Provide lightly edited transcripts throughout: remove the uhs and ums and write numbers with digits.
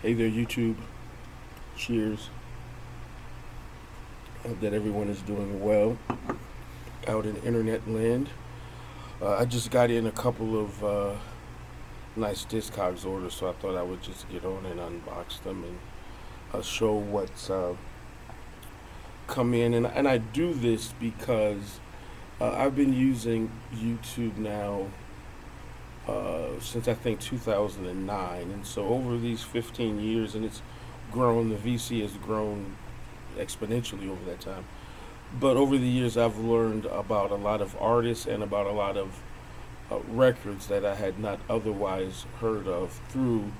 Hey there, YouTube. Cheers. Hope that everyone is doing well out in internet land. I just got in a couple of nice Discogs orders, so I thought I would just get on and unbox them and show what's come in. And I do this because I've been using YouTube now since I think 2009. And so over these 15 years, and it's grown, the VC has grown exponentially over that time. But over the years, I've learned about a lot of artists and about a lot of records that I had not otherwise heard of through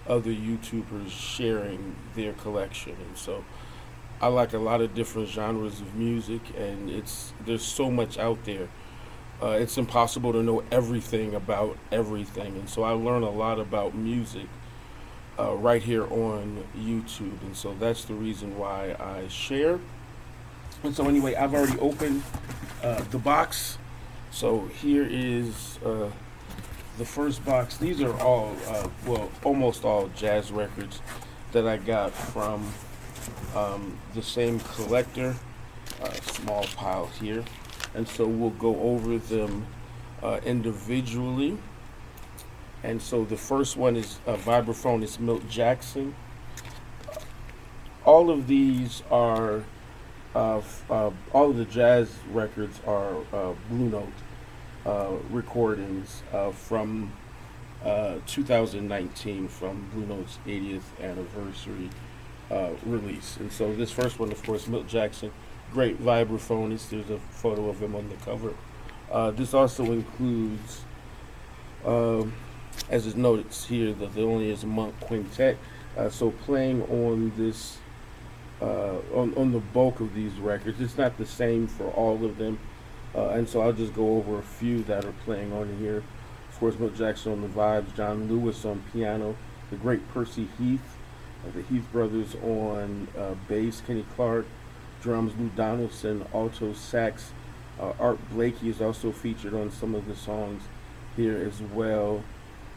other YouTubers sharing their collection. And so I like a lot of different genres of music, and there's so much out there. It's impossible to know everything about everything, and so I learn a lot about music right here on YouTube, and so that's the reason why I share. And so anyway, I've already opened the box. So here is the first box. These are all, well, almost all jazz records that I got from the same collector. Small pile here. And so we'll go over them individually. And so the first one is a vibraphone. It's Milt Jackson. All of these are, all of the jazz records are Blue Note recordings from 2019, from Blue Note's 80th anniversary release. And so this first one, of course, Milt Jackson, great vibraphonist. There's a photo of him on the cover. This also includes, as is noted here, the Thelonious Monk Quintet. So playing on this, on the bulk of these records, it's not the same for all of them. And so I'll just go over a few that are playing on here. Of course, Milt Jackson on the vibes, John Lewis on piano, the great Percy Heath, the Heath brothers on bass, Kenny Clark, drums, Lou Donaldson, alto sax. Art Blakey is also featured on some of the songs here as well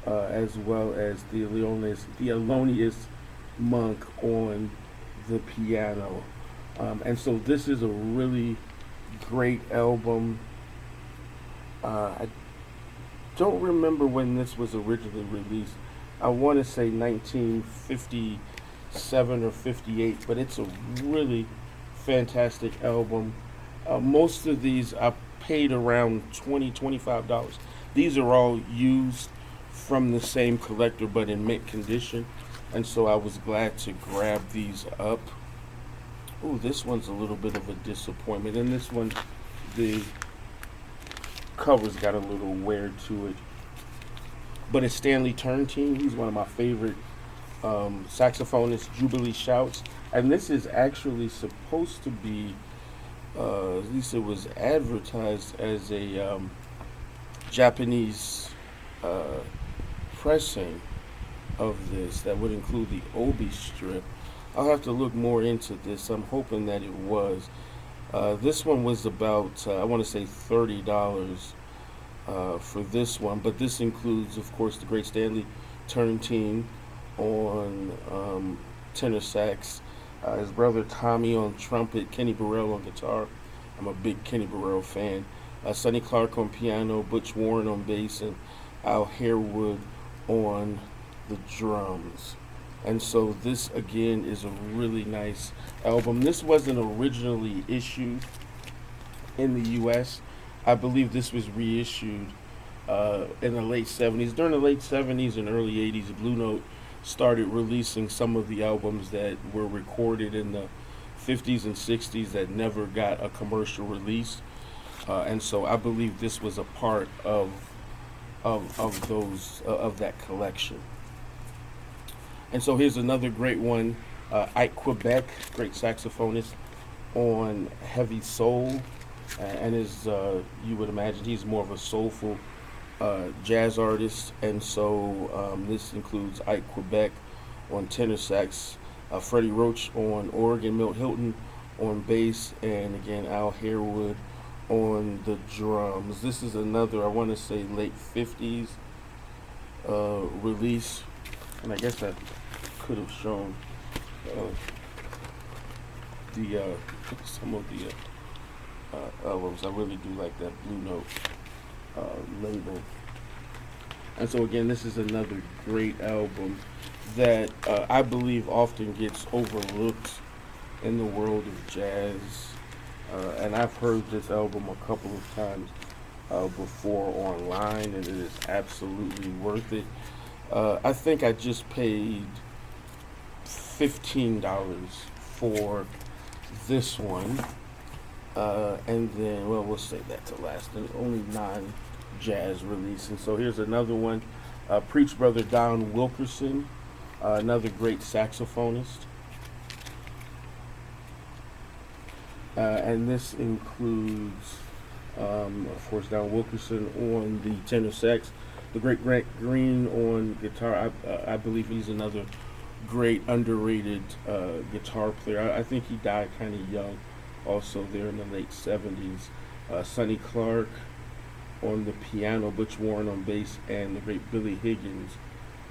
as the Thelonious Monk on the piano. And so this is a really great album. I don't remember when this was originally released. I want to say 1957 or 58, but it's a really fantastic album. Most of these I paid around $25. These are all used from the same collector but in mint condition, and so I was glad to grab these up. Oh, this one's a little bit of a disappointment, and this one, the cover's got a little wear to it, but it's Stanley Turrentine. He's one of my favorite saxophonists, Jubilee Shouts, and this is actually supposed to be, at least it was advertised as a Japanese pressing of this that would include the obi strip. I'll have to look more into this. I'm hoping that it was. This one was about, I want to say $30 for this one, but this includes, of course, the great Stanley Turrentine on tenor sax, his brother Tommy on trumpet, Kenny Burrell on guitar. I'm a big Kenny Burrell fan. Sonny Clark on piano, Butch Warren on bass, and Al Harewood on the drums. And so this again is a really nice album. This wasn't originally issued in the US. I believe this was reissued in the late 70s. During the late 70s and early 80s, Blue Note started releasing some of the albums that were recorded in the 50s and 60s that never got a commercial release. And so I believe this was a part of that collection. And so here's another great one, Ike Quebec, great saxophonist on heavy soul, and as you would imagine, he's more of a soulful jazz artist. And so this includes Ike Quebec on tenor sax, Freddie Roach on organ, Milt Hilton on bass, and again Al Harewood on the drums. This is another, I want to say, late 50s release, and I guess that could have shown uh, the some of the albums. I really do like that Blue Note label. And so again, this is another great album that I believe often gets overlooked in the world of jazz. And I've heard this album a couple of times before online, and it is absolutely worth it. I think I just paid $15 for this one, and then, well, we'll save that to last. There's only 9 jazz releases. And so here's another one. Preach Brother Don Wilkerson, another great saxophonist. And this includes, of course, Don Wilkerson on the tenor sax, the great Grant Green on guitar. I believe he's another great underrated guitar player. I think he died kind of young, also there in the late 70s. Sonny Clark on the piano, Butch Warren on bass, and the great Billy Higgins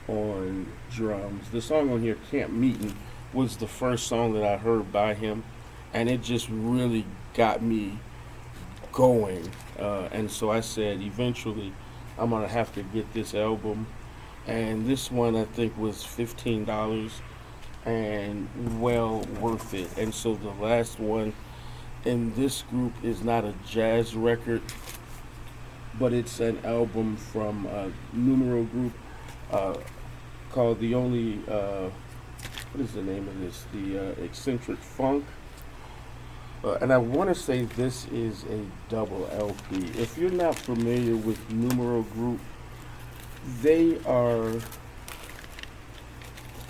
on drums. The song on here, Camp Meeting, was the first song that I heard by him, and it just really got me going. And so I said, eventually, I'm gonna have to get this album. And this one I think was $15 and well worth it. And so the last one in this group is not a jazz record, but it's an album from a Numero group called The Only, what is the name of this? The Eccentric Funk. And I want to say this is a double LP. If you're not familiar with Numero Group, they are. I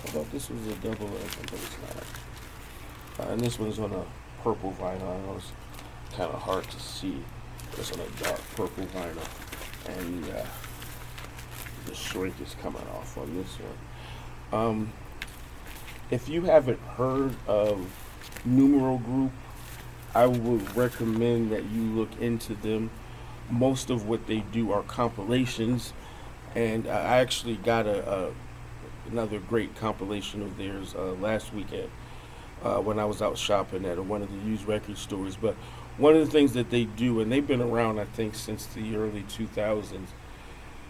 thought this was a double album, but it's not. And this one's on a purple vinyl. I know it's kind of hard to see. It's on a dark purple vinyl, and the shrink is coming off on this one. If you haven't heard of Numero Group, I would recommend that you look into them. Most of what they do are compilations, and I actually got another great compilation of theirs last weekend when I was out shopping at one of the used record stores. But one of the things that they do, and they've been around I think since the early 2000s,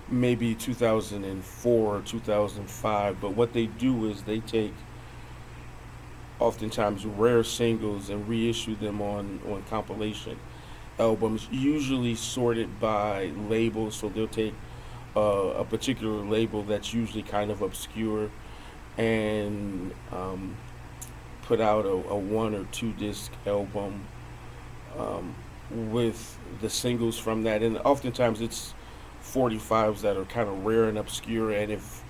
maybe 2004 or 2005, but what they do is they take oftentimes rare singles and reissue them on compilation albums, usually sorted by labels. So they'll take a particular label that's usually kind of obscure and put out a 1 or 2 disc album with the singles from that. And oftentimes it's 45s that are kind of rare and obscure, and if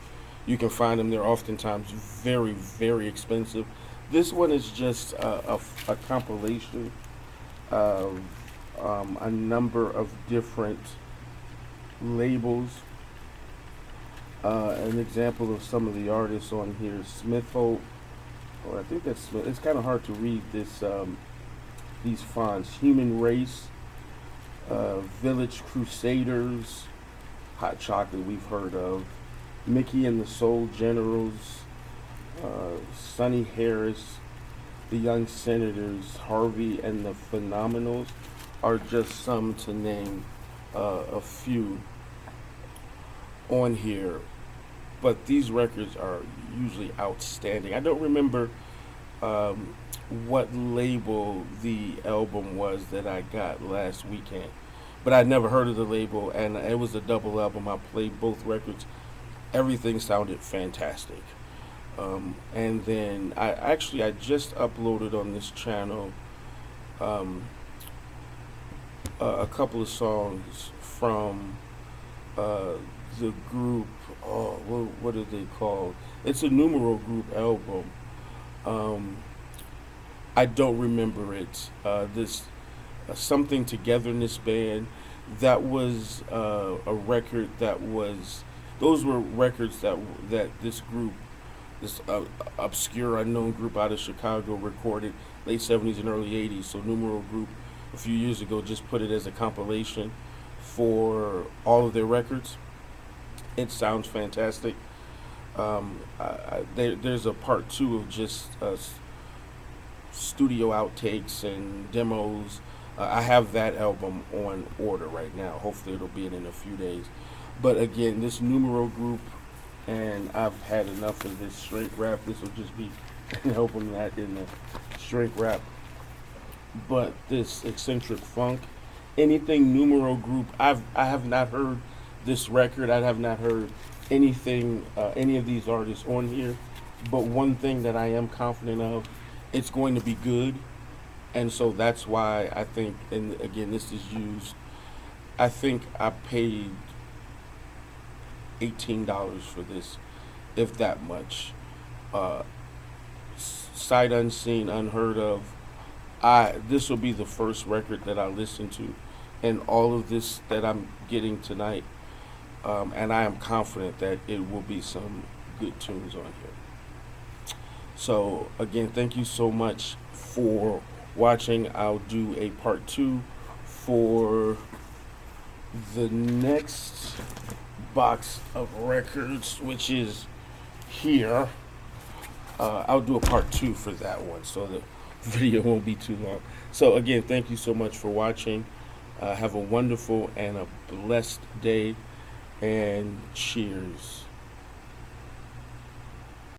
you can find them, they're oftentimes very, very expensive. This one is just a compilation of a number of different labels. An example of some of the artists on here: Smith Hope, or I think that's Smith. It's kind of hard to read this these fonts. Human Race, Village Crusaders, Hot Chocolate we've heard of, Mickey and the Soul Generals, Sonny Harris, the Young Senators, Harvey and the Phenomenals are just some to name a few on here. But these records are usually outstanding. I don't remember what label the album was that I got last weekend, but I'd never heard of the label, and it was a double album. I played both records. Everything sounded fantastic. And then I just uploaded on this channel a couple of songs from the group. Oh, what are they called? It's a Numero Group album. I don't remember it. This Something Togetherness Band. That was a record that was. Those were records that this group, this obscure unknown group out of Chicago, recorded late 70s and early 80s. So Numero Group a few years ago just put it as a compilation for all of their records. It sounds fantastic. There's a part two of just studio outtakes and demos. I have that album on order right now. Hopefully, it'll be in a few days. But again, this numero group, and I've had enough of this straight rap. This will just be helping that in the straight rap. But this eccentric funk, anything numero group, I have not heard this record. I have not heard anything, any of these artists on here. But one thing that I am confident of, it's going to be good, and so that's why I think. And again, this is used. I think I paid $18 for this, if that much. Uh, Sight unseen, unheard of. This will be the first record that I listen to, and all of this that I'm getting tonight, and I am confident that it will be some good tunes on here. So again, thank you so much for watching. I'll do a part two for the next box of records, which is here. I'll do a part two for that one, so the video won't be too long. So again, thank you so much for watching. Have a wonderful and a blessed day, and cheers.